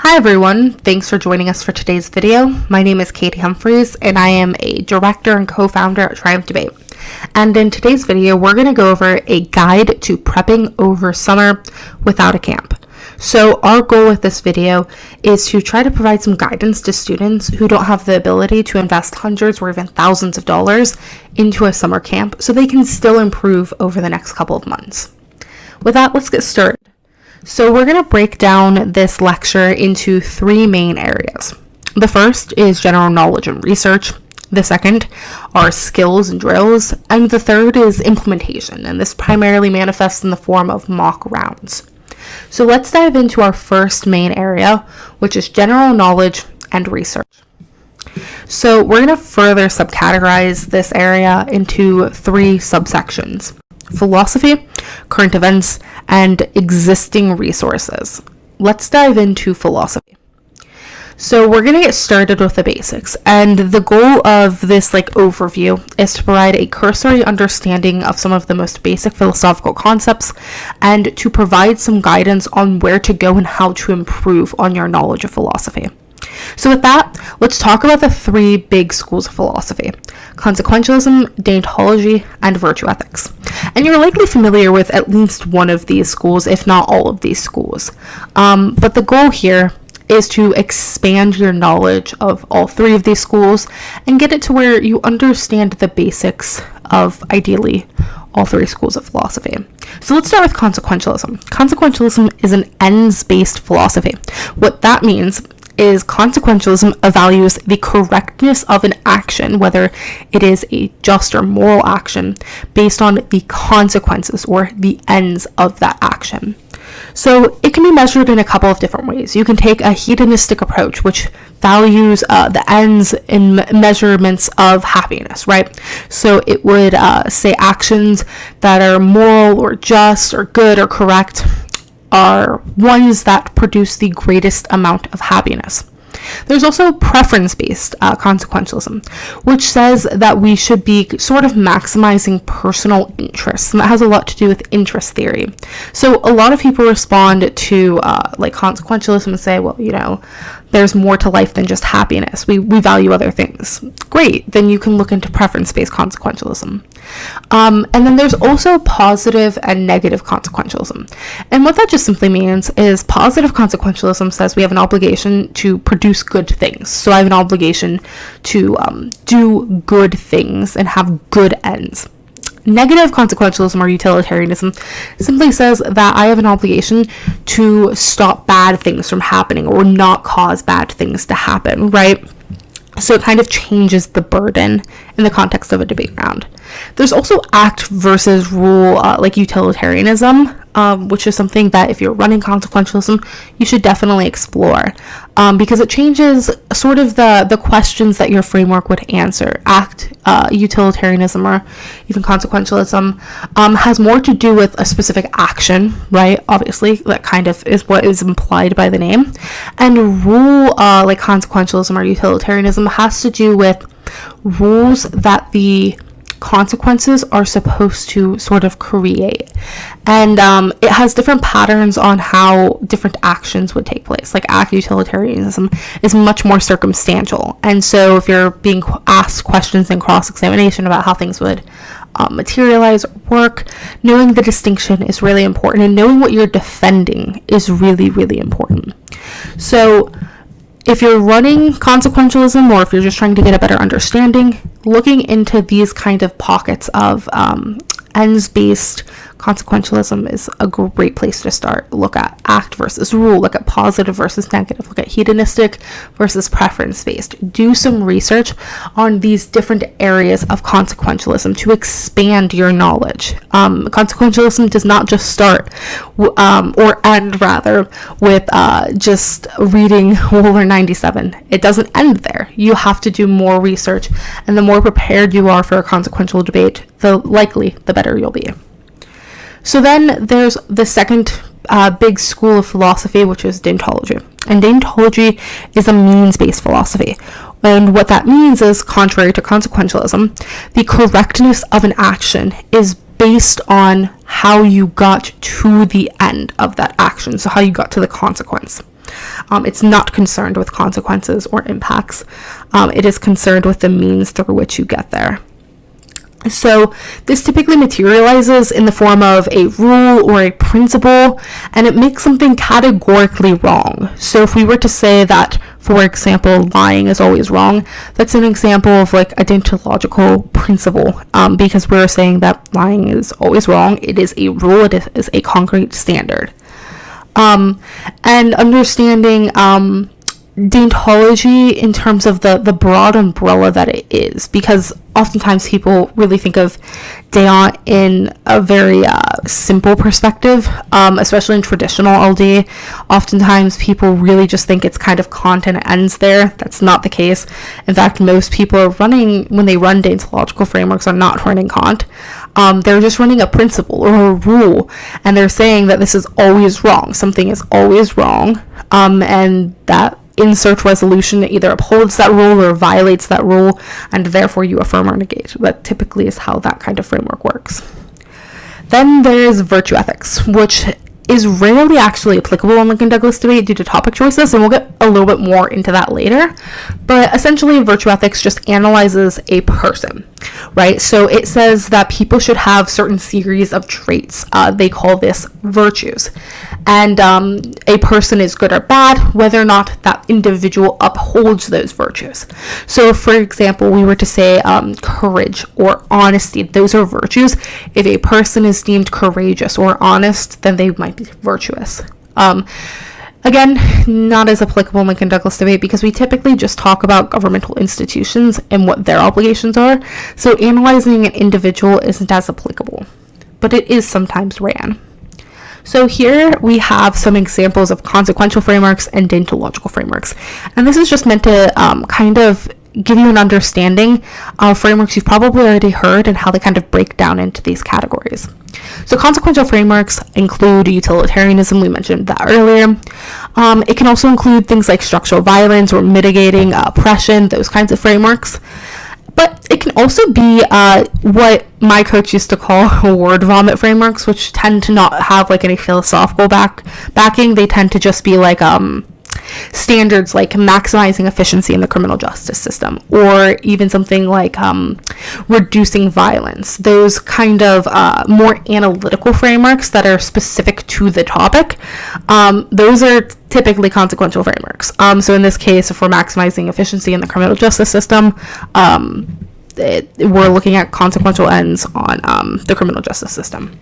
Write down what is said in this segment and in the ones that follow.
Hi everyone, thanks for joining us for today's video. My name is Katie Humphreys and I am a director and co-founder at cont'd. And in today's video, we're going to go over a guide to prepping over summer without a camp. So our goal with this video is to try to provide some guidance to students who don't have the ability to invest hundreds or even thousands of dollars into a summer camp so they can still improve over the next couple of months. With that, let's get started. So we're going to break down this lecture into three main areas. The first is general knowledge and research. The second are skills and drills. And the third is implementation. And this primarily manifests in the form of mock rounds. So let's dive into our first main area, which is general knowledge and research. So we're going to further subcategorize this area into three subsections: philosophy, current events, and existing resources. Let's dive into philosophy. So we're going to get started with the basics, and the goal of this overview is to provide a cursory understanding of some of the most basic philosophical concepts and to provide some guidance on where to go and how to improve on your knowledge of philosophy. So with that, let's talk about the three big schools of philosophy: consequentialism, deontology, and virtue ethics. And you're likely familiar with at least one of these schools, if not all of these schools. But the goal here is to expand your knowledge of all three of these schools and get it to where you understand the basics of, ideally, all three schools of philosophy. So let's start with consequentialism. Consequentialism is an ends-based philosophy. What that means is consequentialism evaluates the correctness of an action, whether it is a just or moral action, based on the consequences or the ends of that action. So it can be measured in a couple of different ways. You can take a hedonistic approach, which values the ends in measurements of happiness, right? So it would say actions that are moral or just or good or correct are ones that produce the greatest amount of happiness. There's also preference-based consequentialism, which says that we should be sort of maximizing personal interests, and that has a lot to do with interest theory. So a lot of people respond to consequentialism and say, well, there's more to life than just happiness. We value other things. Great, then you can look into preference-based consequentialism. And then there's also positive and negative consequentialism. And what that just simply means is positive consequentialism says we have an obligation to produce good things. So I have an obligation to do good things and have good ends. Negative consequentialism or utilitarianism simply says that I have an obligation to stop bad things from happening or not cause bad things to happen, right? So it kind of changes the burden in the context of a debate round. There's also act versus rule, like utilitarianism, which is something that if you're running consequentialism, you should definitely explore, because it changes sort of the questions that your framework would answer. Act, utilitarianism, or even consequentialism has more to do with a specific action, right? Obviously, that kind of is what is implied by the name. And rule, like consequentialism or utilitarianism, has to do with rules that the consequences are supposed to sort of create, and it has different patterns on how different actions would take place. Like act utilitarianism is much more circumstantial, and so if you're being asked questions in cross-examination about how things would materialize or work, knowing the distinction is really important, and knowing what you're defending is really, really important. So if you're running consequentialism, or if you're just trying to get a better understanding, looking into these kind of pockets of ends-based consequentialism is a great place to start. Look at act versus rule, look at positive versus negative, look at hedonistic versus preference-based. Do some research on these different areas of consequentialism to expand your knowledge. Consequentialism does not just start or end rather with just reading Rule 97. It doesn't end there. You have to do more research, and the more prepared you are for a consequential debate, the better you'll be. So then there's the second big school of philosophy, which is deontology. And deontology is a means-based philosophy. And what that means is, contrary to consequentialism, the correctness of an action is based on how you got to the end of that action, so how you got to the consequence. It's not concerned with consequences or impacts. It is concerned with the means through which you get there. So this typically materializes in the form of a rule or a principle, and it makes something categorically wrong. So if we were to say that, for example, lying is always wrong, that's an example of like a deontological principle, because we're saying that lying is always wrong. It is a rule, it is a concrete standard. And understanding deontology in terms of the broad umbrella that it is, because oftentimes people really think of deont in a very simple perspective, especially in traditional LD. Oftentimes people really just think it's kind of cont and it ends there. That's not the case. In fact, most people are when they run deontological frameworks, are not running cont. They're just running a principle or a rule, and they're saying that this is always wrong. Something is always wrong, and that insert resolution either upholds that rule or violates that rule, and therefore you affirm or negate. That typically is how that kind of framework works. Then there's virtue ethics, which is rarely actually applicable in Lincoln-Douglas debate due to topic choices, and we'll get a little bit more into that later. But essentially, virtue ethics just analyzes a person, right? So it says that people should have certain series of traits. They call this virtues. And a person is good or bad, whether or not that individual upholds those virtues. So, for example, we were to say courage or honesty. Those are virtues. If a person is deemed courageous or honest, then they might be virtuous. Again, not as applicable in Lincoln-Douglas debate because we typically just talk about governmental institutions and what their obligations are. So analyzing an individual isn't as applicable, but it is sometimes ran. So here we have some examples of consequential frameworks and deontological frameworks. And this is just meant to kind of give you an understanding of frameworks you've probably already heard and how they kind of break down into these categories. So consequential frameworks include utilitarianism, we mentioned that earlier. It can also include things like structural violence or mitigating oppression, those kinds of frameworks. But it can also be what my coach used to call word vomit frameworks, which tend to not have like any philosophical backing. They tend to just be like standards like maximizing efficiency in the criminal justice system, or even something like reducing violence. Those kind of more analytical frameworks that are specific to the topic, those are typically consequential frameworks. So in this case, if we're maximizing efficiency in the criminal justice system, we're looking at consequential ends on the criminal justice system.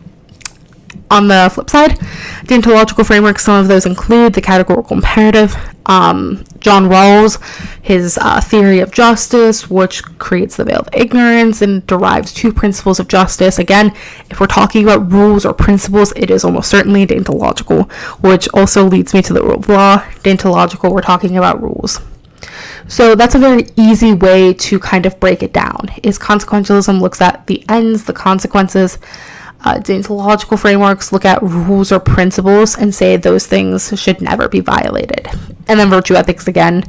On the flip side, deontological frameworks, some of those include the categorical imperative, John Rawls, his theory of justice, which creates the veil of ignorance and derives two principles of justice. Again, if we're talking about rules or principles, it is almost certainly deontological, which also leads me to the rule of law. Deontological, we're talking about rules. So that's a very easy way to kind of break it down, is consequentialism looks at the ends, the consequences. Deontological frameworks look at rules or principles and say those things should never be violated. And then virtue ethics, again,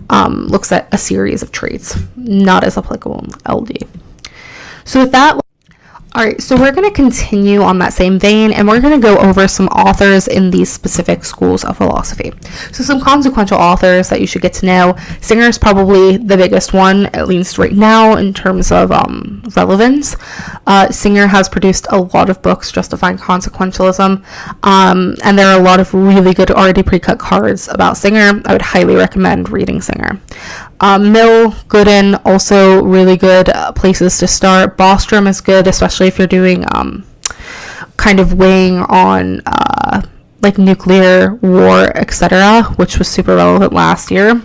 looks at a series of traits, not as applicable in LD. So with that, all right, so we're going to continue on that same vein, and we're going to go over some authors in these specific schools of philosophy. So some consequential authors that you should get to know. Singer is probably the biggest one, at least right now, in terms of relevance. Singer has produced a lot of books justifying consequentialism, and there are a lot of really good already pre-cut cards about Singer. I would highly recommend reading Singer. Mill, Gooden, also really good places to start. Bostrom is good, especially if you're doing kind of weighing on like nuclear war, etc., which was super relevant last year.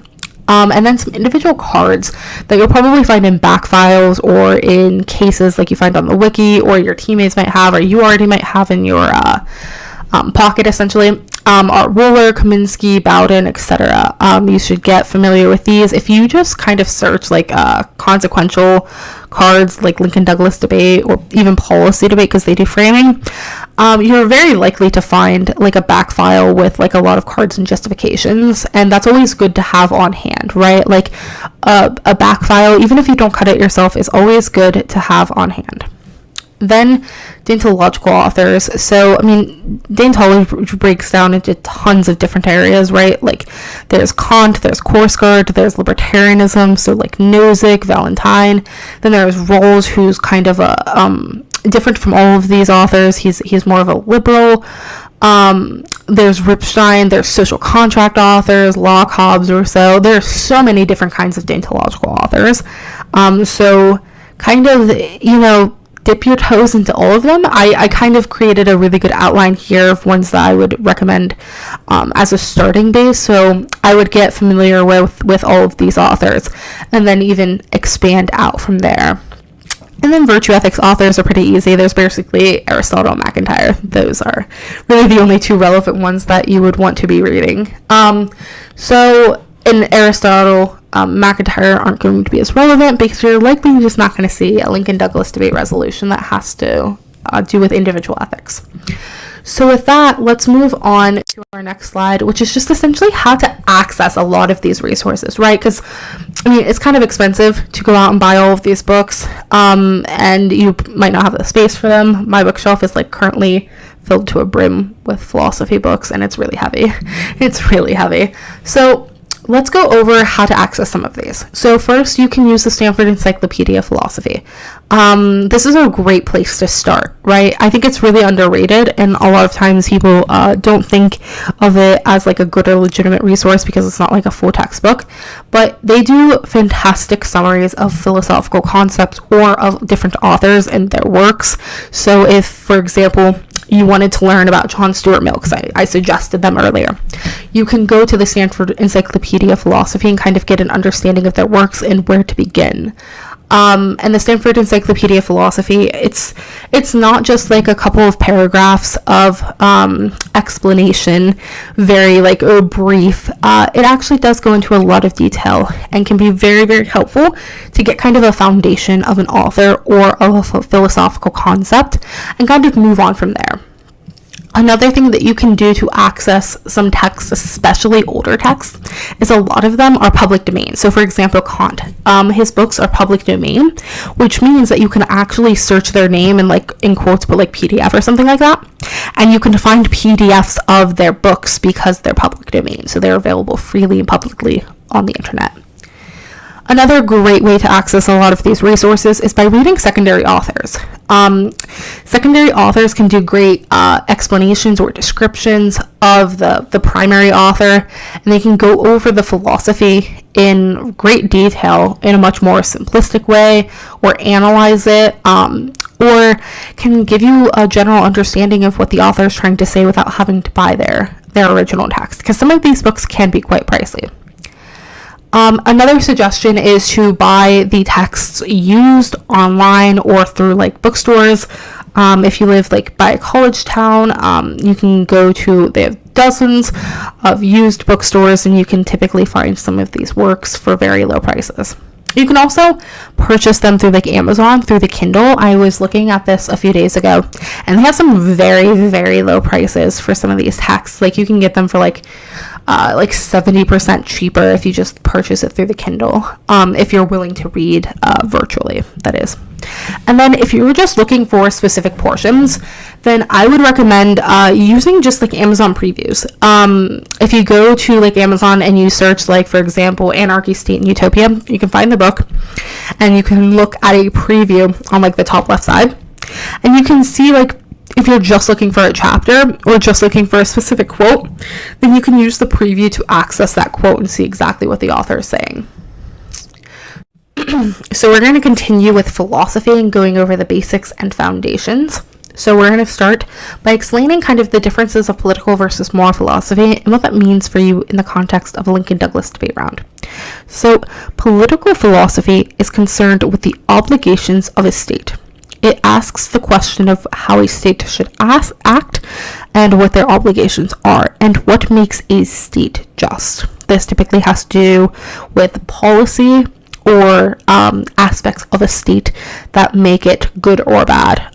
And then some individual cards that you'll probably find in back files or in cases like you find on the wiki, or your teammates might have, or you already might have in your pocket, essentially. Art Roller, Kaminsky, Bowden, etc. You should get familiar with these. If you just kind of search like consequential cards like Lincoln-Douglas debate or even policy debate, because they do framing, you're very likely to find like a back file with like a lot of cards and justifications, and that's always good to have on hand, right? Like a back file, even if you don't cut it yourself, is always good to have on hand. Then dentological authors. So, I mean, dentology breaks down into tons of different areas, right? Like, there's Kant, there's Kierkegaard, there's libertarianism, so like Nozick, Valentine. Then there's Rawls, who's kind of a different from all of these authors. He's more of a liberal. There's Ripstein, there's social contract authors, Locke, Hobbes, Rousseau. There's so many different kinds of dentological authors. So kind of, dip your toes into all of them. I kind of created a really good outline here of ones that I would recommend as a starting base. So I would get familiar with all of these authors and then even expand out from there. And then virtue ethics authors are pretty easy. There's basically Aristotle and MacIntyre. Those are really the only two relevant ones that you would want to be reading. So in Aristotle, MacIntyre aren't going to be as relevant because you're likely just not going to see a Lincoln-Douglas debate resolution that has to do with individual ethics. So with that, let's move on to our next slide, which is just essentially how to access a lot of these resources, right? Because, I mean, it's kind of expensive to go out and buy all of these books, and you might not have the space for them. My bookshelf is like currently filled to a brim with philosophy books, and it's really heavy. It's really heavy. So let's go over how to access some of these. So first, you can use the Stanford Encyclopedia of Philosophy. This is a great place to start, right? I think it's really underrated, and a lot of times people don't think of it as like a good or legitimate resource because it's not like a full textbook, but they do fantastic summaries of philosophical concepts or of different authors and their works. So if, for example, you wanted to learn about John Stuart Mill, because I suggested them earlier, you can go to the Stanford Encyclopedia of Philosophy and kind of get an understanding of their works and where to begin. And the Stanford Encyclopedia of Philosophy, it's not just like a couple of paragraphs of explanation, very like brief. It actually does go into a lot of detail and can be very, very helpful to get kind of a foundation of an author or of a philosophical concept and kind of move on from there. Another thing that you can do to access some texts, especially older texts, is a lot of them are public domain. So for example, Kant, his books are public domain, which means that you can actually search their name and like in quotes put like PDF or something like that. And you can find PDFs of their books because they're public domain. So they're available freely and publicly on the internet. Another great way to access a lot of these resources is by reading secondary authors. Secondary authors can do great explanations or descriptions of the primary author, and they can go over the philosophy in great detail in a much more simplistic way, or analyze it, or can give you a general understanding of what the author is trying to say without having to buy their original text, because some of these books can be quite pricey. Another suggestion is to buy the texts used online or through like bookstores. If you live like by a college town, you can go to, they have dozens of used bookstores, and you can typically find some of these works for very low prices. You can also purchase them through like Amazon, through the Kindle. I was looking at this a few days ago, and they have some very, very low prices for some of these texts. Like you can get them for like 70% cheaper if you just purchase it through the Kindle, if you're willing to read virtually, that is. And then if you're just looking for specific portions, then I would recommend using just like Amazon previews. If you go to like Amazon and you search like, for example, Anarchy, State, and Utopia, you can find the book and you can look at a preview on like the top left side, and you can see like, if you're just looking for a chapter or just looking for a specific quote, then you can use the preview to access that quote and see exactly what the author is saying. So we're going to continue with philosophy and going over the basics and foundations. So we're going to start by explaining kind of the differences of political versus moral philosophy and what that means for you in the context of a Lincoln-Douglas debate round. So political philosophy is concerned with the obligations of a state. It asks the question of how a state should act and what their obligations are and what makes a state just. This typically has to do with policy or aspects of a state that make it good or bad.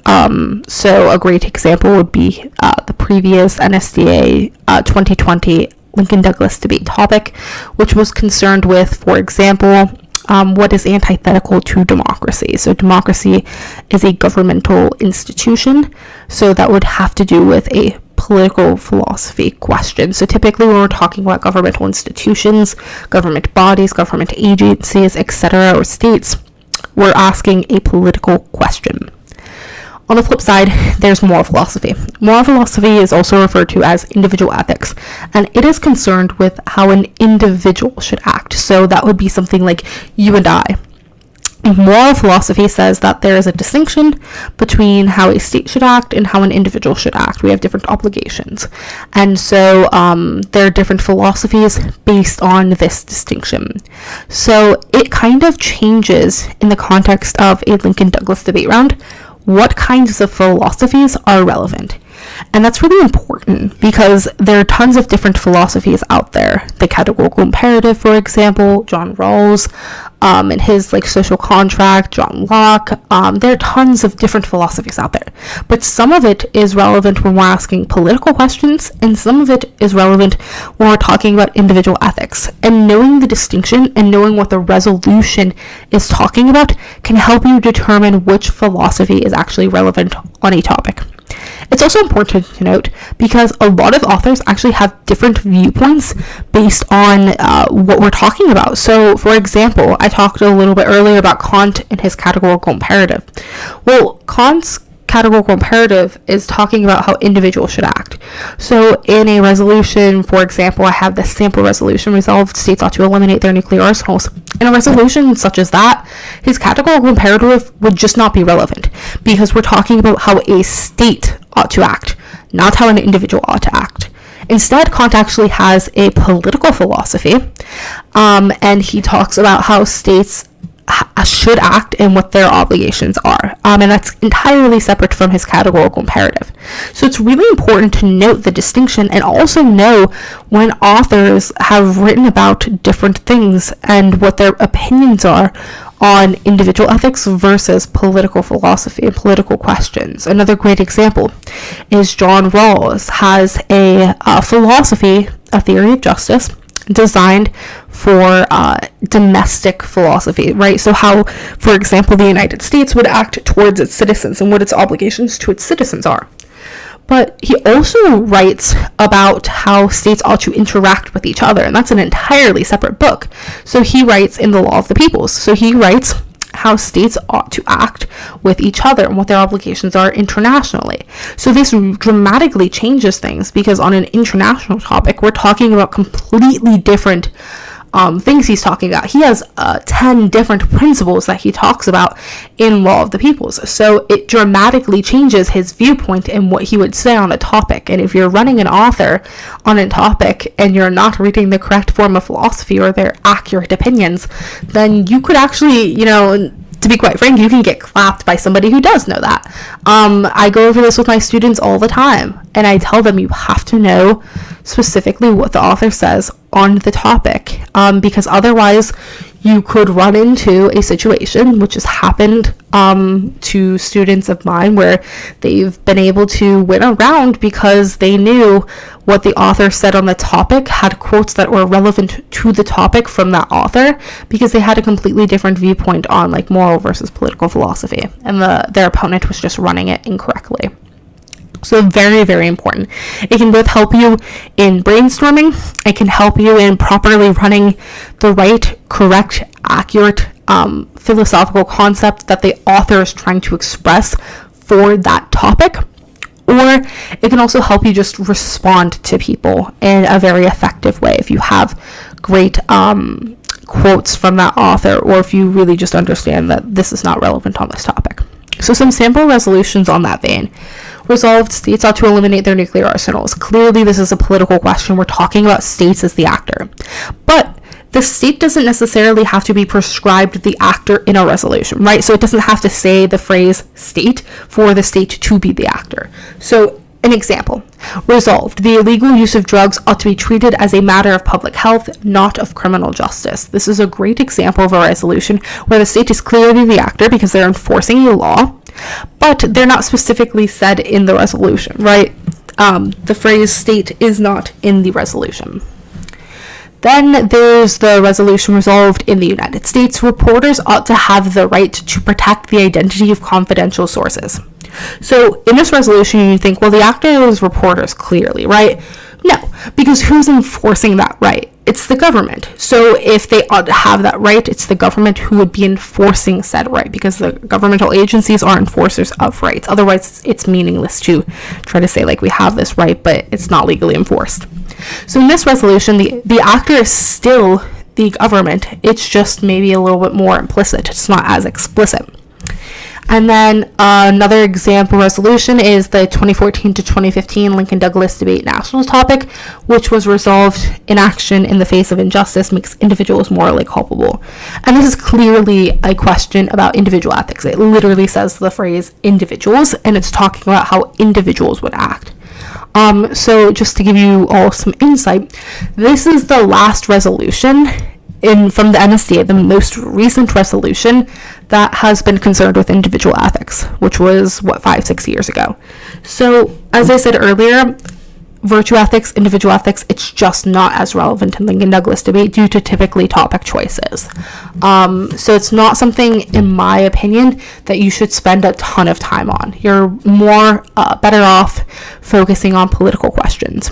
So a great example would be the previous NSDA 2020 Lincoln-Douglas debate topic, which was concerned with, for example, what is antithetical to democracy. So democracy is a governmental institution, so that would have to do with a political philosophy question. So typically when we're talking about governmental institutions, government bodies, government agencies, etc., or states, we're asking a political question. On the flip side, there's moral philosophy. Moral philosophy is also referred to as individual ethics, and it is concerned with how an individual should act. So that would be something like you and I. Moral philosophy says that there is a distinction between how a state should act and how an individual should act. We have different obligations. And so there are different philosophies based on this distinction. So it kind of changes in the context of a Lincoln-Douglas debate round what kinds of philosophies are relevant. And that's really important because there are tons of different philosophies out there. The categorical imperative, for example, John Rawls, and his social contract, John Locke. There are tons of different philosophies out there. But some of it is relevant when we're asking political questions, and some of it is relevant when we're talking about individual ethics. And knowing the distinction and knowing what the resolution is talking about can help you determine which philosophy is actually relevant on a topic. It's also important to note because a lot of authors actually have different viewpoints based on what we're talking about. So, for example, I talked a little bit earlier about Kant and his categorical imperative. Well, Kant's categorical imperative is talking about how individuals should act. So in a resolution, for example, I have the sample resolution: resolved states ought to eliminate their nuclear arsenals. In a resolution such as that, his categorical imperative would just not be relevant because we're talking about how a state ought to act, not how an individual ought to act. Instead, Kant actually has a political philosophy, and he talks about how states should act and what their obligations are, and that's entirely separate from his categorical imperative. So it's really important to note the distinction and also know when authors have written about different things and what their opinions are on individual ethics versus political philosophy and political questions. Another great example is John Rawls has a philosophy, a theory of justice, designed for domestic philosophy, right? So how, for example, the United States would act towards its citizens and what its obligations to its citizens are. But he also writes about how states ought to interact with each other, and that's an entirely separate book. So he writes in The Law of the Peoples. So he writes how states ought to act with each other and what their obligations are internationally. So this dramatically changes things because on an international topic, we're talking about completely different things he's talking about. He has 10 different principles that he talks about in Law of the Peoples. So it dramatically changes his viewpoint and what he would say on a topic. And if you're running an author on a topic and you're not reading the correct form of philosophy or their accurate opinions, then you could actually, to be quite frank, you can get clapped by somebody who does know that. I go over this with my students all the time, and I tell them you have to know specifically what the author says on the topic, because otherwise you could run into a situation, which has happened to students of mine, where they've been able to win a round because they knew what the author said on the topic, had quotes that were relevant to the topic from that author, because they had a completely different viewpoint on moral versus political philosophy, and their opponent was just running it incorrectly. So very, very important. It can both help you in brainstorming. It can help you in properly running the right, correct, accurate philosophical concept that the author is trying to express for that topic. Or it can also help you just respond to people in a very effective way if you have great quotes from that author, or if you really just understand that this is not relevant on this topic. So some sample resolutions on that vein. Resolved states ought to eliminate their nuclear arsenals. Clearly, this is a political question. We're talking about states as the actor. But the state doesn't necessarily have to be prescribed the actor in a resolution, right? So it doesn't have to say the phrase state for the state to be the actor. So an example: resolved, the illegal use of drugs ought to be treated as a matter of public health, not of criminal justice. This is a great example of a resolution where the state is clearly the actor because they're enforcing a law, but they're not specifically said in the resolution, right? The phrase state is not in the resolution. Then there's the resolution resolved in the United States. Reporters ought to have the right to protect the identity of confidential sources. So in this resolution, you think, well, the actor is reporters, clearly, right? No, because who's enforcing that right? It's the government. So if they ought to have that right, it's the government who would be enforcing said right, because the governmental agencies are enforcers of rights. Otherwise, it's meaningless to try to say, like, we have this right, but it's not legally enforced. So in this resolution, the actor is still the government. It's just maybe a little bit more implicit. It's not as explicit. And then another example resolution is the 2014 to 2015 Lincoln-Douglas debate national topic, which was resolved: inaction in the face of injustice makes individuals morally culpable. And this is clearly a question about individual ethics. It literally says the phrase individuals, and it's talking about how individuals would act. So just to give you all some insight, this is the last resolution from the NSDA, the most recent resolution that has been concerned with individual ethics, which was 5-6 years ago. So as I said earlier, virtue ethics, individual ethics, it's just not as relevant in Lincoln-Douglas debate due to typically topic choices. So it's not something, in my opinion, that you should spend a ton of time on. You're more better off focusing on political questions.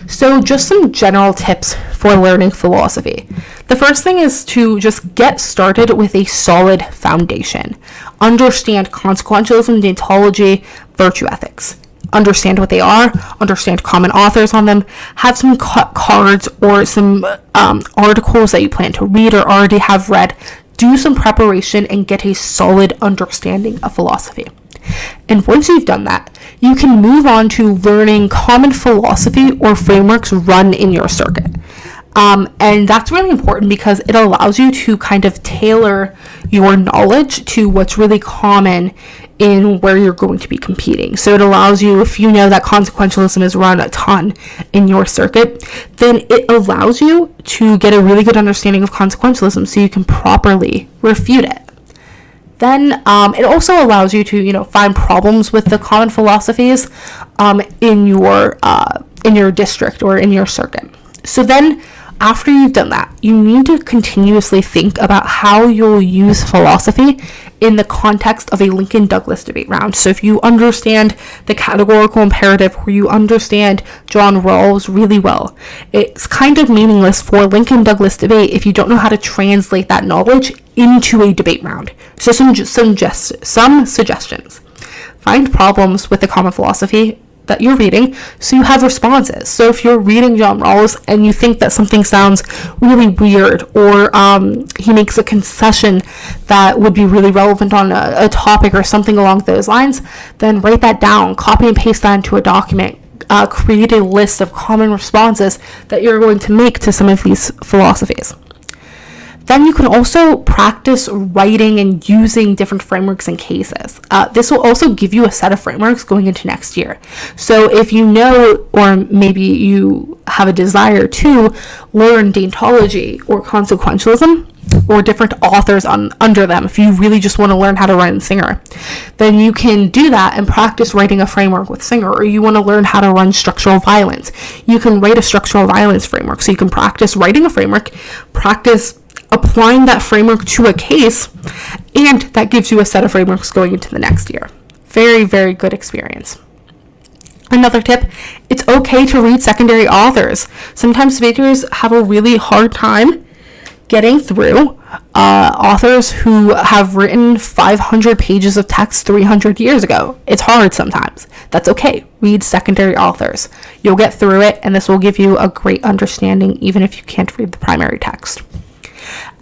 So just some general tips for learning philosophy. The first thing is to just get started with a solid foundation. Understand consequentialism, deontology, virtue ethics. Understand what they are, understand common authors on them, have some cards or some articles that you plan to read or already have read. Do some preparation and get a solid understanding of philosophy. And once you've done that, you can move on to learning common philosophy or frameworks run in your circuit. And that's really important because it allows you to kind of tailor your knowledge to what's really common in where you're going to be competing. So it allows you, if you know that consequentialism is run a ton in your circuit, then it allows you to get a really good understanding of consequentialism so you can properly refute it. Then it also allows you to, find problems with the common philosophies in your district or in your circuit. So then, after you've done that, you need to continuously think about how you'll use philosophy in the context of a Lincoln-Douglas debate round. So if you understand the categorical imperative or you understand John Rawls really well, it's kind of meaningless for Lincoln-Douglas debate if you don't know how to translate that knowledge into a debate round. So some suggestions. Find problems with the common philosophy that you're reading so you have responses. So if you're reading John Rawls and you think that something sounds really weird or he makes a concession that would be really relevant on a topic or something along those lines, then write that down, copy and paste that into a document, create a list of common responses that you're going to make to some of these philosophies. Then you can also practice writing and using different frameworks and cases. This will also give you a set of frameworks going into next year. So if you know, or maybe you have a desire to learn deontology or consequentialism, or different authors under them, if you really just want to learn how to run Singer, then you can do that and practice writing a framework with Singer. Or you want to learn how to run structural violence, you can write a structural violence framework. So you can practice writing a framework, practice applying that framework to a case, and that gives you a set of frameworks going into the next year. Very, very good experience. Another tip, it's okay to read secondary authors. Sometimes debaters have a really hard time getting through authors who have written 500 pages of text 300 years ago. It's hard sometimes. That's okay. Read secondary authors. You'll get through it, and this will give you a great understanding even if you can't read the primary text.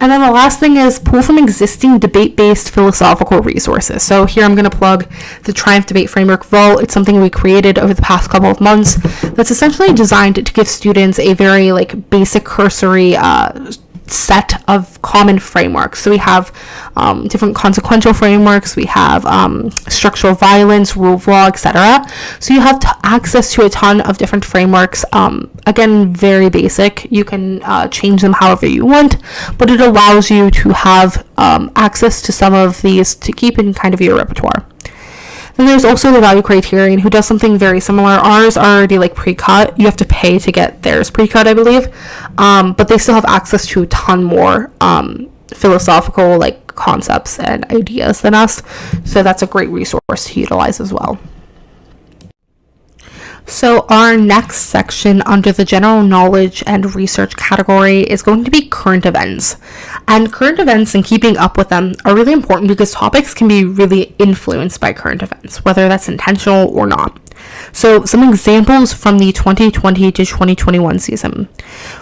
And then the last thing is pull from existing debate-based philosophical resources. So here I'm going to plug the Triumph Debate Framework Vault. It's something we created over the past couple of months that's essentially designed to give students a very basic cursory set of common frameworks. So we have different consequential frameworks, we have structural violence, rule of law, etc. So you have access to a ton of different frameworks. Again, very basic. You can change them however you want, but it allows you to have access to some of these to keep in kind of your repertoire. And there's also the value criterion, who does something very similar. Ours are already like pre-cut. You have to pay to get theirs pre-cut, I believe. But they still have access to a ton more philosophical like concepts and ideas than us. So that's a great resource to utilize as well. So our next section under the general knowledge and research category is going to be current events. And current events and keeping up with them are really important because topics can be really influenced by current events, whether that's intentional or not. So some examples from the 2020 to 2021 season.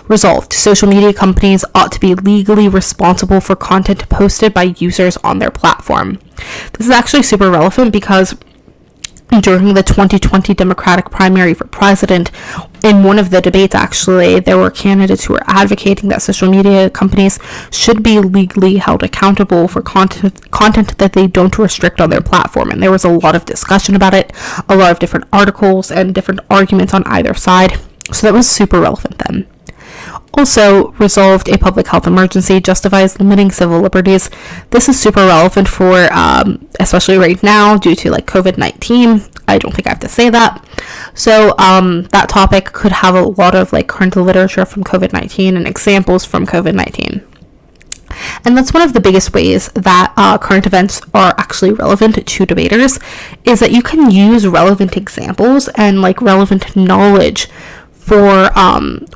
Resolved. Social media companies ought to be legally responsible for content posted by users on their platform. This is actually super relevant because during the 2020 Democratic primary for president, in one of the debates, actually, there were candidates who were advocating that social media companies should be legally held accountable for content that they don't restrict on their platform. And there was a lot of discussion about it, a lot of different articles and different arguments on either side. So that was super relevant then. Also, resolved a public health emergency justifies limiting civil liberties. This is super relevant for, especially right now, due to like COVID-19. I don't think I have to say that. So that topic could have a lot of like current literature from COVID-19 and examples from COVID-19. And that's one of the biggest ways that current events are actually relevant to debaters, is that you can use relevant examples and like relevant knowledge for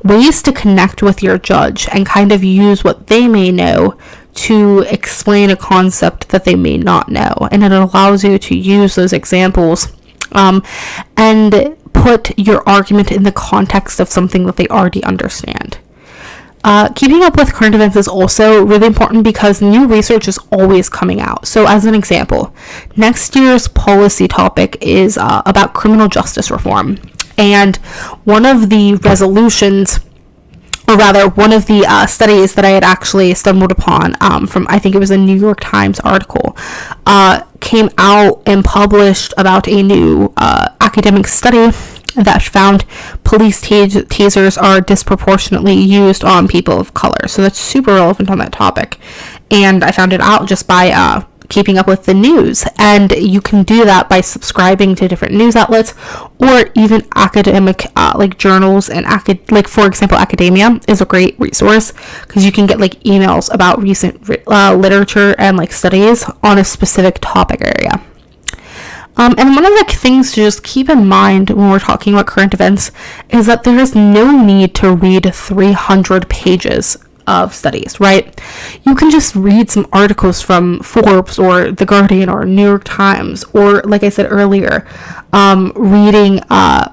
ways to connect with your judge and kind of use what they may know to explain a concept that they may not know. And it allows you to use those examples and put your argument in the context of something that they already understand. Keeping up with current events is also really important because new research is always coming out. So as an example, next year's policy topic is about criminal justice reform. And one of the resolutions, or rather one of the studies that I had actually stumbled upon from, I think it was a New York Times article, came out and published about a new academic study that found police tasers are disproportionately used on people of color. So that's super relevant on that topic. And I found it out just by keeping up with the news. And you can do that by subscribing to different news outlets or even academic like journals and like for example academia is a great resource because you can get like emails about recent literature and like studies on a specific topic area. And one of the things to just keep in mind when we're talking about current events is that there is no need to read 300 pages of studies, right? You can just read some articles from Forbes or The Guardian or New York Times, or like I said earlier, reading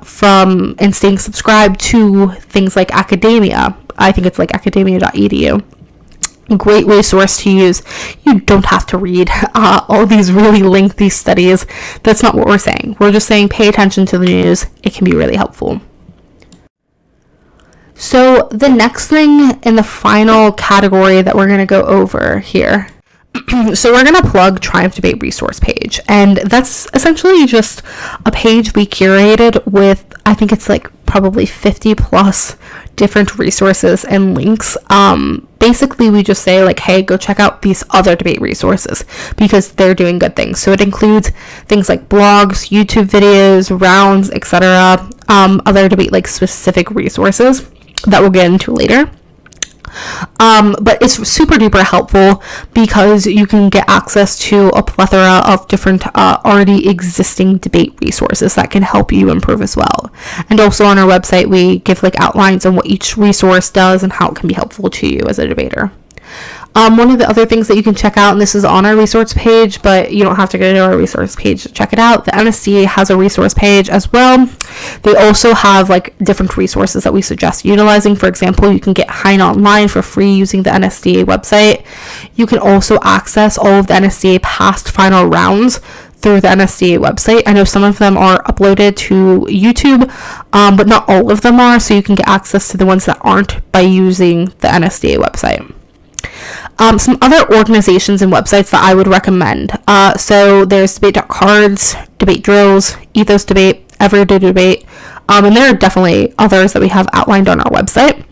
from and staying subscribed to things like academia. I think it's like academia.edu. Great resource to use. You don't have to read all these really lengthy studies. That's not what we're saying. We're just saying pay attention to the news. It can be really helpful. So the next thing in the final category that we're going to go over here, so we're going to plug Triumph Debate resource page, and that's essentially just a page we curated with, I think it's like probably 50 plus different resources and links. Basically we just say like, hey, go check out these other debate resources because they're doing good things. So it includes things like blogs, YouTube videos, rounds, etc., other debate like specific resources that we'll get into later. But it's super duper helpful because you can get access to a plethora of different already existing debate resources that can help you improve as well. And also on our website we give like outlines on what each resource does and how it can be helpful to you as a debater. One of the other things that you can check out, and this is on our resource page, but you don't have to go to our resource page to check it out. The NSDA has a resource page as well. They also have like different resources that we suggest utilizing. For example, you can get Hein Online for free using the NSDA website. You can also access all of the NSDA past final rounds through the NSDA website. I know some of them are uploaded to YouTube, but not all of them are, so you can get access to the ones that aren't by using the NSDA website. Some other organizations and websites that I would recommend. So there's debate.cards, Debate Drills, Ethos Debate, Everyday Debate, and there are definitely others that we have outlined on our website.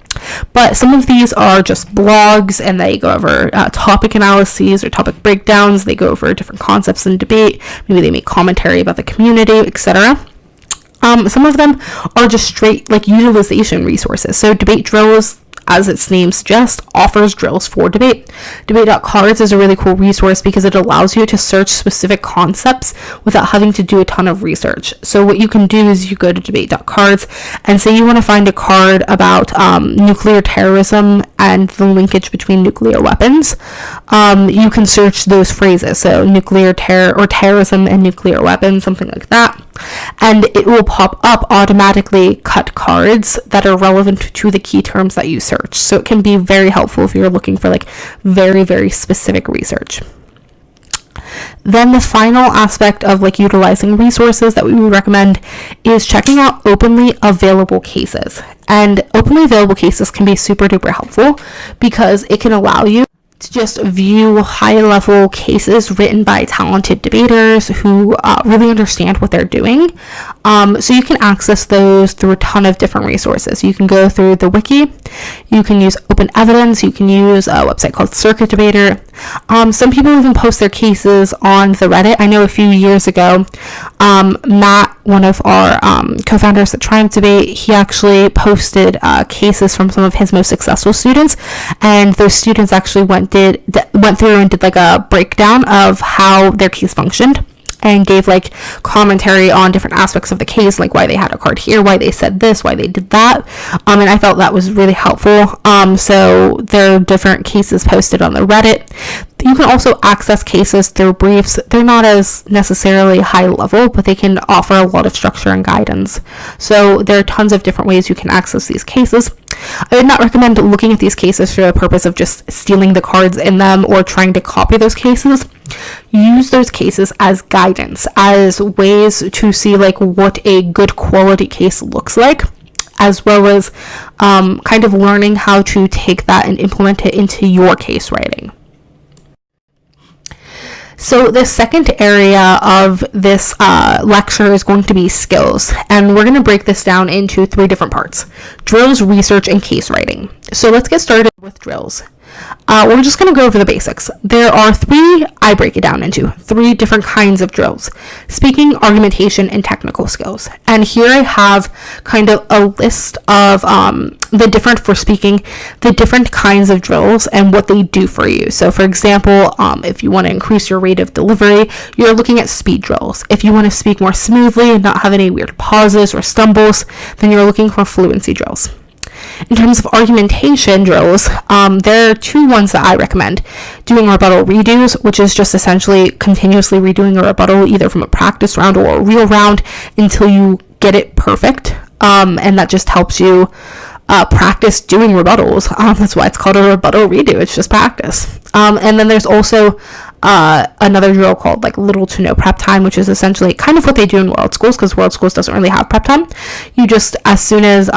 but some of these are just blogs, and they go over topic analyses or topic breakdowns. They go over different concepts in debate. Maybe they make commentary about the community, etc. Some of them are just straight like utilization resources. So debate drills, as its name suggests, offers drills for debate. Debate.cards is a really cool resource because it allows you to search specific concepts without having to do a ton of research. So what you can do is you go to debate.cards and say you want to find a card about nuclear terrorism and the linkage between nuclear weapons. You can search those phrases, so nuclear terror or terrorism and nuclear weapons, something like that. And it will pop up automatically cut cards that are relevant to the key terms that you search. So it can be very helpful if you're looking for like very, very specific research. Then the final aspect of like utilizing resources that we would recommend is checking out openly available cases. And openly available cases can be super duper helpful because it can allow you to just view high-level cases written by talented debaters who really understand what they're doing. So you can access those through a ton of different resources. You can go through the wiki, you can use open evidence, you can use a website called Circuit Debater. Some people even post their cases on the Reddit. I know a few years ago, Matt, one of our co-founders at Triumph Debate, he actually posted cases from some of his most successful students, and those students actually went through and did like a breakdown of how their case functioned and gave like commentary on different aspects of the case, like why they had a card here, why they said this, why they did that. And I felt that was really helpful. So there are different cases posted on the Reddit. You can also access cases through briefs. They're not as necessarily high level, but they can offer a lot of structure and guidance. So there are tons of different ways you can access these cases. I would not recommend looking at these cases for the purpose of just stealing the cards in them or trying to copy those cases. Use those cases as guidance, as ways to see like what a good quality case looks like, as well as kind of learning how to take that and implement it into your case writing. So the second area of this lecture is going to be skills, and we're going to break this down into 3 different parts: drills, research, and case writing. So let's get started with drills. We're just going to go over the basics. There are 3, I break it down into 3 different kinds of drills: speaking, argumentation, and technical skills. And here I have kind of a list of for speaking, the different kinds of drills and what they do for you. So for example, if you want to increase your rate of delivery, you're looking at speed drills. If you want to speak more smoothly and not have any weird pauses or stumbles, then you're looking for fluency drills. In terms of argumentation drills, there are 2 ones that I recommend. Doing rebuttal redos, which is just essentially continuously redoing a rebuttal either from a practice round or a real round until you get it perfect. And that just helps you practice doing rebuttals. That's why it's called a rebuttal redo. It's just practice. And then there's also another drill called like little to no prep time, which is essentially kind of what they do in world schools, because world schools doesn't really have prep time. You just, as soon as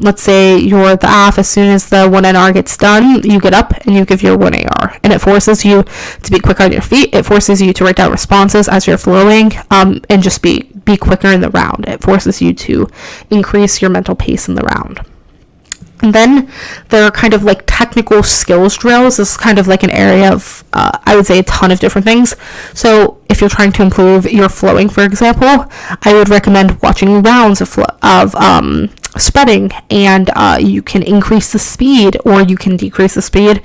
let's say you're the AF, as soon as the 1 NR gets done, you get up and you give your 1 AR, and it forces you to be quick on your feet. It forces you to write down responses as you're flowing, and just be quicker in the round. It forces you to increase your mental pace in the round. And then there are kind of like technical skills drills. This is kind of like an area of, I would say, a ton of different things. So if you're trying to improve your flowing, for example, I would recommend watching rounds of spreading, and you can increase the speed or you can decrease the speed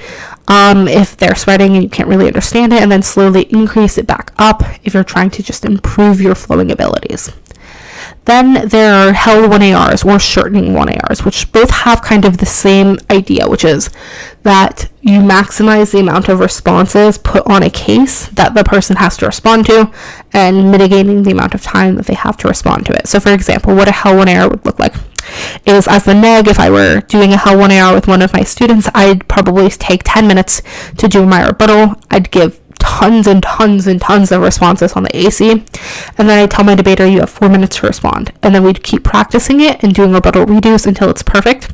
if they're spreading and you can't really understand it, and then slowly increase it back up if you're trying to just improve your flowing abilities. Then there are held 1ARs or shortening 1ARs, which both have kind of the same idea, which is that you maximize the amount of responses put on a case that the person has to respond to, and mitigating the amount of time that they have to respond to it. So for example, what a held 1AR would look like is, as the neg, if I were doing a held 1AR with one of my students, I'd probably take 10 minutes to do my rebuttal. I'd give tons and tons and tons of responses on the AC, and then I tell my debater, you have 4 minutes to respond, and then we'd keep practicing it and doing rebuttal redos until it's perfect.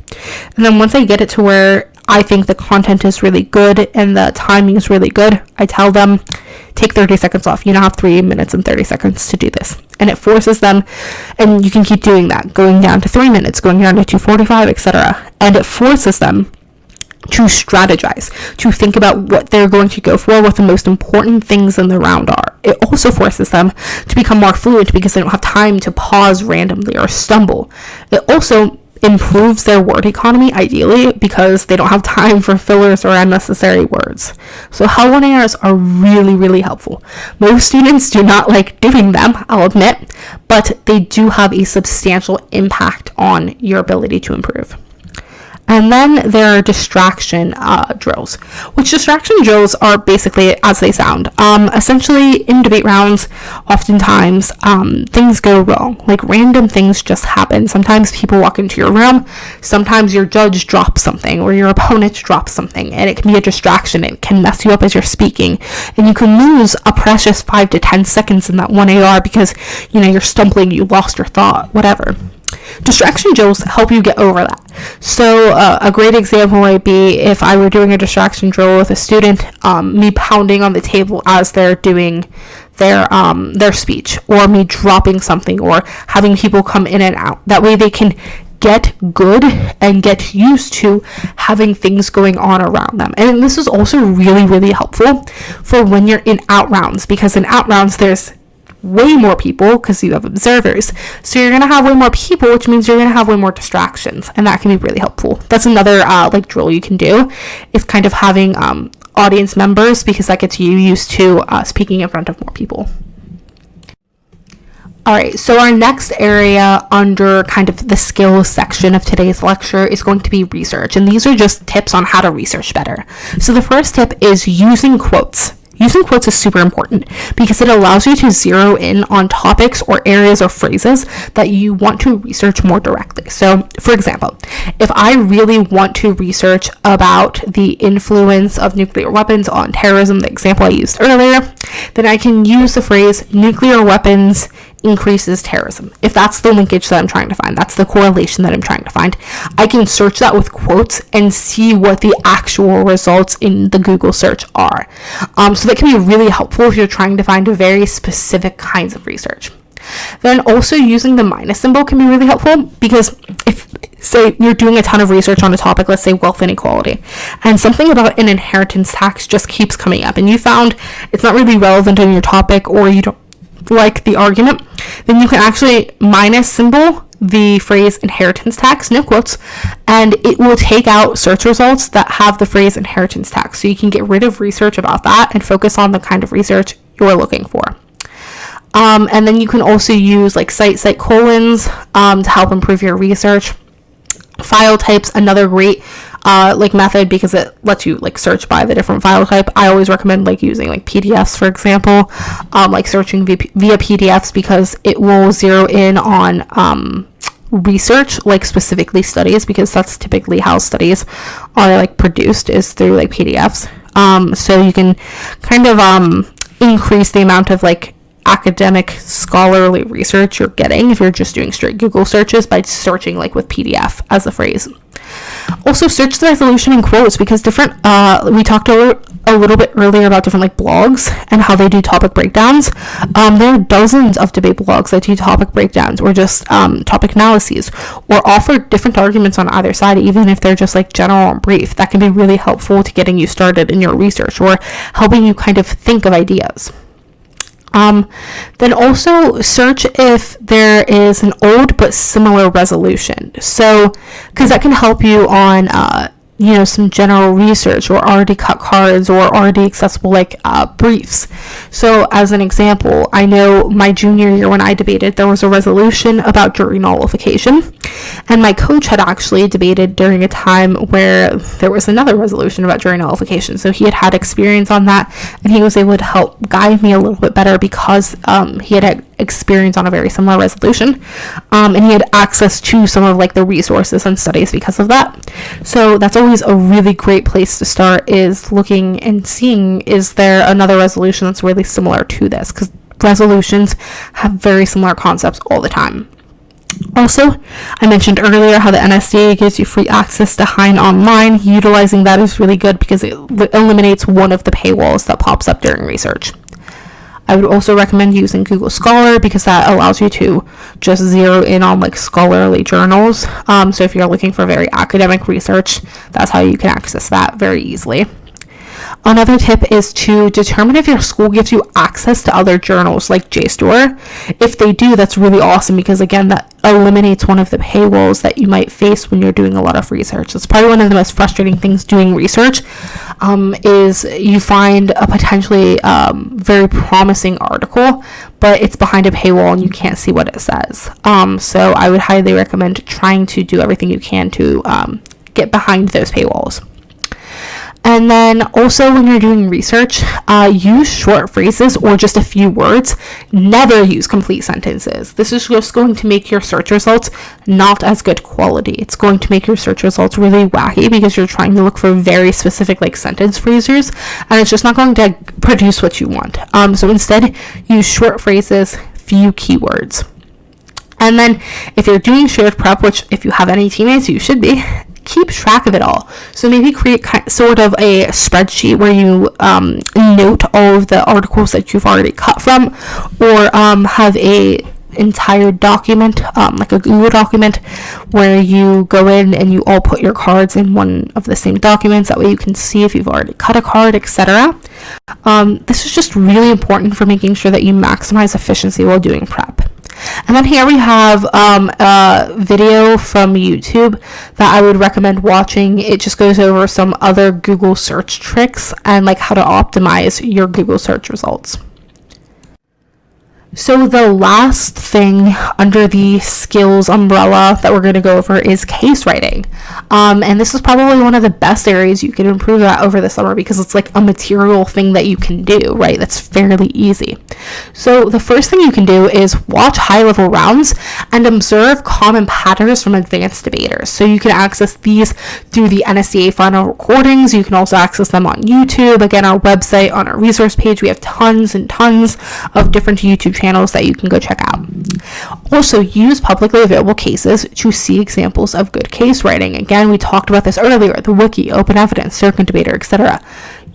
And then once I get it to where I think the content is really good and the timing is really good, I tell them, take 30 seconds off. You now have 3 minutes and 30 seconds to do this. And it forces them, and you can keep doing that, going down to 3 minutes, going down to 2:45, etc. And it forces them to strategize, to think about what they're going to go for, what the most important things in the round are. It also forces them to become more fluent because they don't have time to pause randomly or stumble. It also improves their word economy, ideally, because they don't have time for fillers or unnecessary words. So Hell1ARs are really, really helpful. Most students do not like doing them, I'll admit, but they do have a substantial impact on your ability to improve. And then there are distraction drills, which distraction drills are basically as they sound. Essentially, in debate rounds, oftentimes things go wrong. Like random things just happen. Sometimes people walk into your room. Sometimes your judge drops something or your opponent drops something, and it can be a distraction. It can mess you up as you're speaking, and you can lose a precious 5 to 10 seconds in that one AR because you're stumbling, you lost your thought, whatever. Distraction drills help you get over that. So a great example might be if I were doing a distraction drill with a student, me pounding on the table as they're doing their speech, or me dropping something, or having people come in and out. That way they can get good and get used to having things going on around them. And this is also really, really helpful for when you're in out rounds, because in out rounds there's way more people because you have observers. So you're going to have way more people, which means you're going to have way more distractions, and that can be really helpful. That's another drill you can do, is kind of having audience members, because that gets you used to speaking in front of more people. All right, so our next area under kind of the skills section of today's lecture is going to be research, and these are just tips on how to research better. So the first tip is using quotes. Using quotes is super important because it allows you to zero in on topics or areas or phrases that you want to research more directly. So, for example, if I really want to research about the influence of nuclear weapons on terrorism, the example I used earlier, then I can use the phrase nuclear weapons increases terrorism. If that's the linkage that I'm trying to find, that's the correlation that I'm trying to find, I can search that with quotes and see what the actual results in the Google search are. So that can be really helpful if you're trying to find very specific kinds of research. Then also using the minus symbol can be really helpful, because if, say, you're doing a ton of research on a topic, let's say wealth inequality, and something about an inheritance tax just keeps coming up, and you found it's not really relevant in your topic, or you don't like the argument, then you can actually minus symbol the phrase inheritance tax, no quotes, and it will take out search results that have the phrase inheritance tax. So you can get rid of research about that and focus on the kind of research you're looking for. And then you can also use like cite colons to help improve your research. File types, another great method, because it lets you search by the different file type. I always recommend using PDFs, for example, searching via PDFs, because it will zero in on research, specifically studies, because that's typically how studies are produced, is through PDFs. So you can kind of increase the amount of academic scholarly research you're getting if you're just doing straight Google searches by searching with PDF as a phrase. Also, search the resolution in quotes, because different we talked a little bit earlier about different blogs and how they do topic breakdowns. There are dozens of debate blogs that do topic breakdowns, or just topic analyses, or offer different arguments on either side, even if they're just general and brief. That can be really helpful to getting you started in your research, or helping you kind of think of ideas. Then also search if there is an old but similar resolution. So, because that can help you on, some general research, or already cut cards, or already accessible briefs. So, as an example, I know my junior year when I debated, there was a resolution about jury nullification, and my coach had actually debated during a time where there was another resolution about jury nullification. So he had experience on that, and he was able to help guide me a little bit better, because he had experience on a very similar resolution, and he had access to some of the resources and studies because of that. So that's always a really great place to start, is looking and seeing, is there another resolution that's really similar to this, because resolutions have very similar concepts all the time. Also, I mentioned earlier how the NSDA gives you free access to Hein Online. Utilizing that is really good, because it eliminates one of the paywalls that pops up during research. I would also recommend using Google Scholar because that allows you to just zero in on like scholarly journals. So if you're looking for very academic research, that's how you can access that very easily. Another tip is to determine if your school gives you access to other journals like JSTOR. If they do, that's really awesome because, again, that eliminates one of the paywalls that you might face when you're doing a lot of research. It's probably one of the most frustrating things doing research, is you find a potentially very promising article, but it's behind a paywall and you can't see what it says. So I would highly recommend trying to do everything you can to get behind those paywalls. And then also when you're doing research, use short phrases or just a few words. Never use complete sentences. This is just going to make your search results not as good quality. It's going to make your search results really wacky because you're trying to look for very specific like sentence phrases, and it's just not going to produce what you want. So instead, use short phrases, few keywords. And then if you're doing shared prep, which if you have any teammates, you should be, keep track of it all. So maybe create sort of a spreadsheet where you note all of the articles that you've already cut from, or have a entire document, like a Google document, where you go in and you all put your cards in one of the same documents. That way you can see if you've already cut a card, etc. This is just really important for making sure that you maximize efficiency while doing prep. And then here we have a video from YouTube that I would recommend watching. It just goes over some other Google search tricks and like how to optimize your Google search results. So the last thing under the skills umbrella that we're going to go over is case writing. And this is probably one of the best areas you can improve at over the summer because it's like a material thing that you can do, right? That's fairly easy. So the first thing you can do is watch high-level rounds and observe common patterns from advanced debaters. So you can access these through the NSCA final recordings. You can also access them on YouTube. Again, our website, on our resource page, we have tons and tons of different YouTube channels that you can go check out. Also, use publicly available cases to see examples of good case writing. Again, we talked about this earlier, the wiki, open evidence, circuit debater, etc.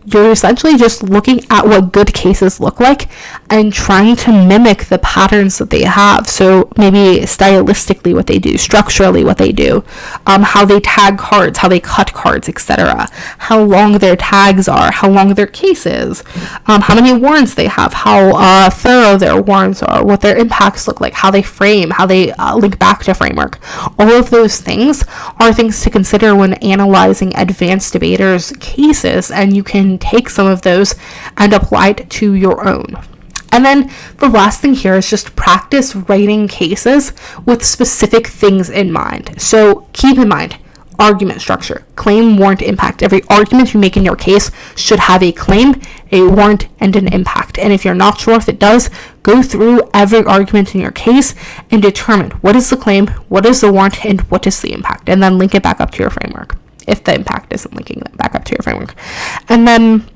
You're essentially just looking at what good cases look like and trying to mimic the patterns that they have. So maybe stylistically what they do, structurally what they do, how they tag cards, how they cut cards, etc. How long their tags are, how long their case is, how many warrants they have, how thorough their warrants are, what their impacts look like, how they frame, how they link back to framework. All of those things are things to consider when analyzing advanced debaters' cases, and you can take some of those and apply it to your own. And then the last thing here is just practice writing cases with specific things in mind. So keep in mind, argument structure, claim, warrant, impact. Every argument you make in your case should have a claim, a warrant, and an impact. And if you're not sure if it does, go through every argument in your case and determine what is the claim, what is the warrant, and what is the impact, and then link it back up to your framework if the impact isn't linking it back up to your framework. And then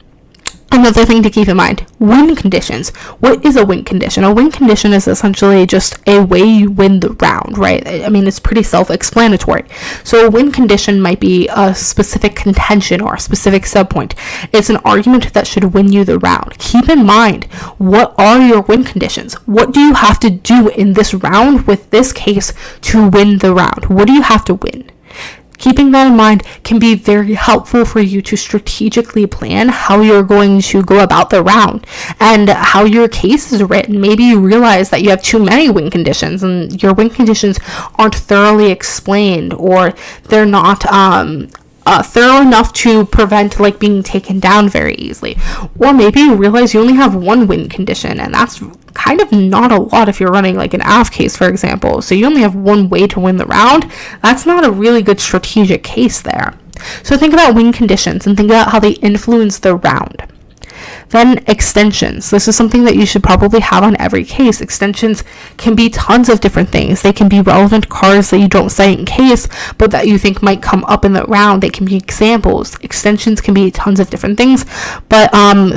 another thing to keep in mind, win conditions. What is a win condition? A win condition is essentially just a way you win the round, right? I mean, it's pretty self-explanatory. So a win condition might be a specific contention or a specific subpoint. It's an argument that should win you the round. Keep in mind, what are your win conditions? What do you have to do in this round with this case to win the round? What do you have to win? Keeping that in mind can be very helpful for you to strategically plan how you're going to go about the round and how your case is written. Maybe you realize that you have too many win conditions and your win conditions aren't thoroughly explained, or they're not thorough enough to prevent like being taken down very easily. Or maybe you realize you only have one win condition, and that's kind of not a lot if you're running like an AF case, for example. So you only have one way to win the round. That's not a really good strategic case there. So think about win conditions and think about how they influence the round. Then extensions. This is something that you should probably have on every case. Extensions can be tons of different things. They can be relevant cards that you don't cite in case, but that you think might come up in the round. They can be examples. Extensions can be tons of different things, but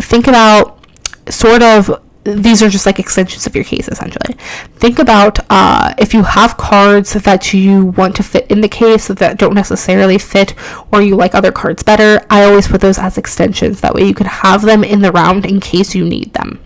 think about sort of, these are just like extensions of your case, essentially. Think about if you have cards that you want to fit in the case that don't necessarily fit, or you like other cards better, I always put those as extensions. That way you can have them in the round in case you need them.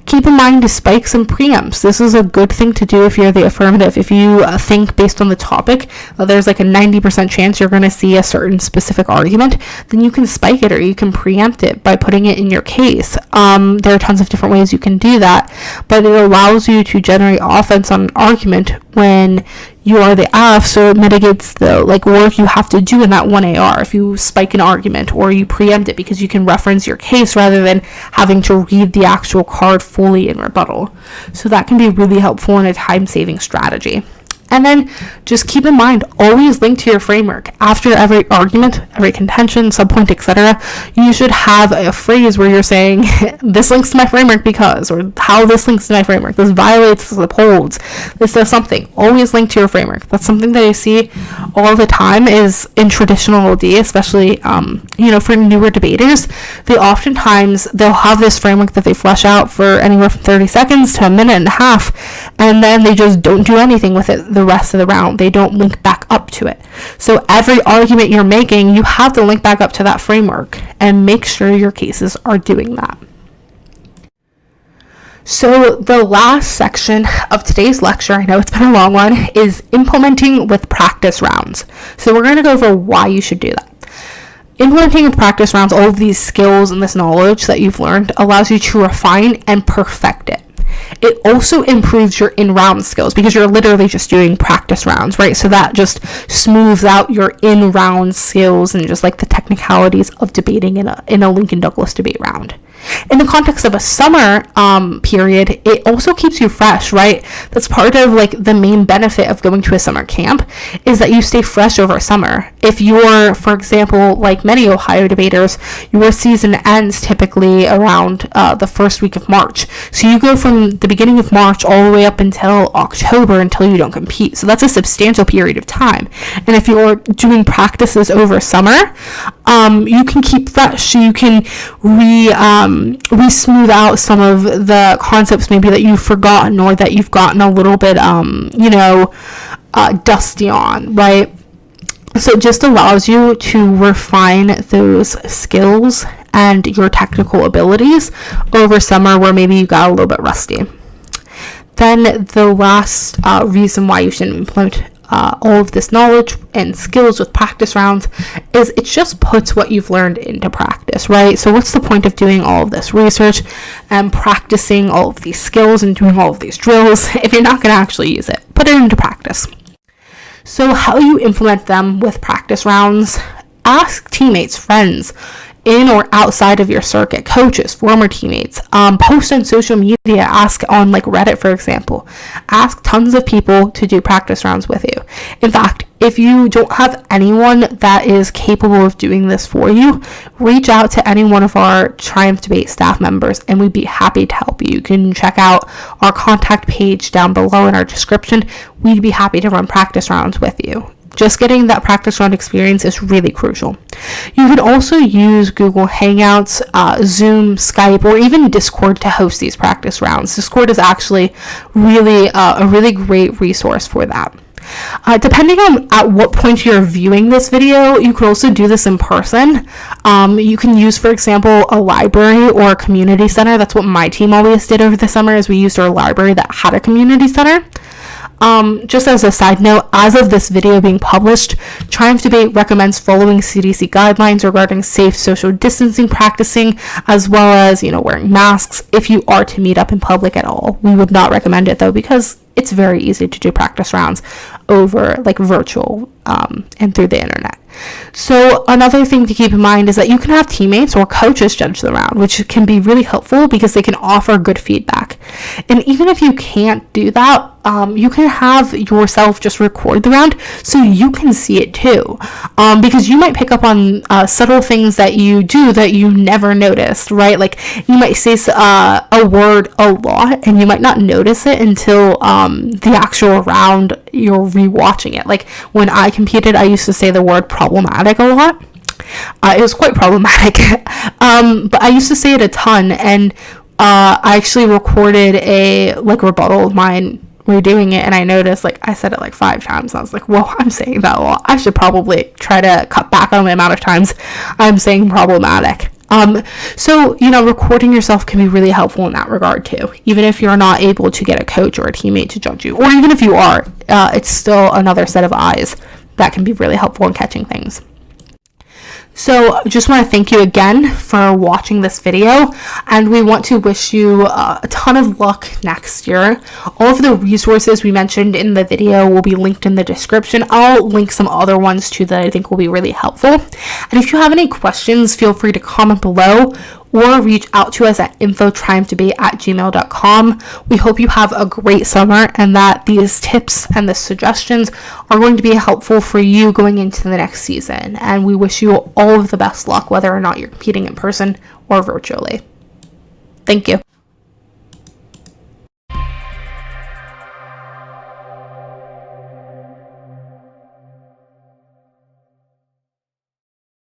Keep in mind spikes and preempts. This is a good thing to do if you're the affirmative. If you think based on the topic, there's like a 90% chance you're going to see a certain specific argument, then you can spike it or you can preempt it by putting it in your case. There are tons of different ways you can do that, but it allows you to generate offense on an argument when you are the F, so it mitigates the work you have to do in that 1AR if you spike an argument or you preempt it, because you can reference your case rather than having to read the actual card fully in rebuttal. So that can be really helpful in a time-saving strategy. And then just keep in mind, always link to your framework. After every argument, every contention, subpoint, etc., you should have a phrase where you're saying, this links to my framework because, or how this links to my framework. This violates, this upholds, this does something. Always link to your framework. That's something that I see all the time is in traditional OD, especially, for newer debaters. They'll have this framework that they flesh out for anywhere from 30 seconds to a minute and a half, and then they just don't do anything with it the rest of the round. They don't link back up to it. So every argument you're making, you have to link back up to that framework and make sure your cases are doing that. So the last section of today's lecture, I know it's been a long one, is implementing with practice rounds. So we're going to go over why you should do that. Implementing with practice rounds, all of these skills and this knowledge that you've learned allows you to refine and perfect it. It also improves your in-round skills because you're literally just doing practice rounds, right? So that just smooths out your in-round skills and just like the technicalities of debating in a Lincoln Douglas debate round. In the context of a summer period, it also keeps you fresh, right? That's part of like the main benefit of going to a summer camp is that you stay fresh over summer. If you're, for example, like many Ohio debaters, your season ends typically around the first week of March. So you go from the beginning of March all the way up until October until you don't compete. So that's a substantial period of time. And if you're doing practices over summer, you can keep fresh. So you can smooth out some of the concepts maybe that you've forgotten or that you've gotten a little bit dusty on, right? So it just allows you to refine those skills and your technical abilities over summer where maybe you got a little bit rusty. Then the last reason why you should implement all of this knowledge and skills with practice rounds is it just puts what you've learned into practice, right? So what's the point of doing all of this research and practicing all of these skills and doing all of these drills if you're not going to actually use it? Put it into practice. So how you implement them with practice rounds, ask teammates, friends, in or outside of your circuit, coaches, former teammates, post on social media, ask on like Reddit, for example, ask tons of people to do practice rounds with you. In fact, if you don't have anyone that is capable of doing this for you, reach out to any one of our Triumph Debate staff members and we'd be happy to help you. You can check out our contact page down below in our description. We'd be happy to run practice rounds with you. Just getting that practice round experience is really crucial. You could also use Google Hangouts, Zoom, Skype, or even Discord to host these practice rounds. Discord is actually really a really great resource for that. Depending on at what point you're viewing this video, you could also do this in person. You can use, for example, a library or a community center. That's what my team always did over the summer, is we used our library that had a community center. Just as a side note, as of this video being published, Triumph Debate recommends following CDC guidelines regarding safe social distancing practicing, as well as, wearing masks if you are to meet up in public at all. We would not recommend it though, because it's very easy to do practice rounds over like virtual and through the internet. So another thing to keep in mind is that you can have teammates or coaches judge the round, which can be really helpful because they can offer good feedback. And even if you can't do that, you can have yourself just record the round so you can see it too, because you might pick up on subtle things that you do that you never noticed, right? Like you might say a word a lot and you might not notice it until the actual round you're rewatching it. Like when I competed, I used to say the word problematic a lot. It was quite problematic, but I used to say it a ton, and I actually recorded a rebuttal of mine redoing it, and I noticed I said it 5 times, and I was like, whoa, I'm saying that a lot. I should probably try to cut back on the amount of times I'm saying problematic. So, recording yourself can be really helpful in that regard too. Even if you're not able to get a coach or a teammate to judge you, or even if you are, it's still another set of eyes that can be really helpful in catching things. So just want to thank you again for watching this video, and we want to wish you a ton of luck next year. All of the resources we mentioned in the video will be linked in the description. I'll link some other ones too that I think will be really helpful. And if you have any questions, feel free to comment below or reach out to us at info.triumphedebate@gmail.com. We hope you have a great summer and that these tips and the suggestions are going to be helpful for you going into the next season. And we wish you all of the best luck, whether or not you're competing in person or virtually. Thank you.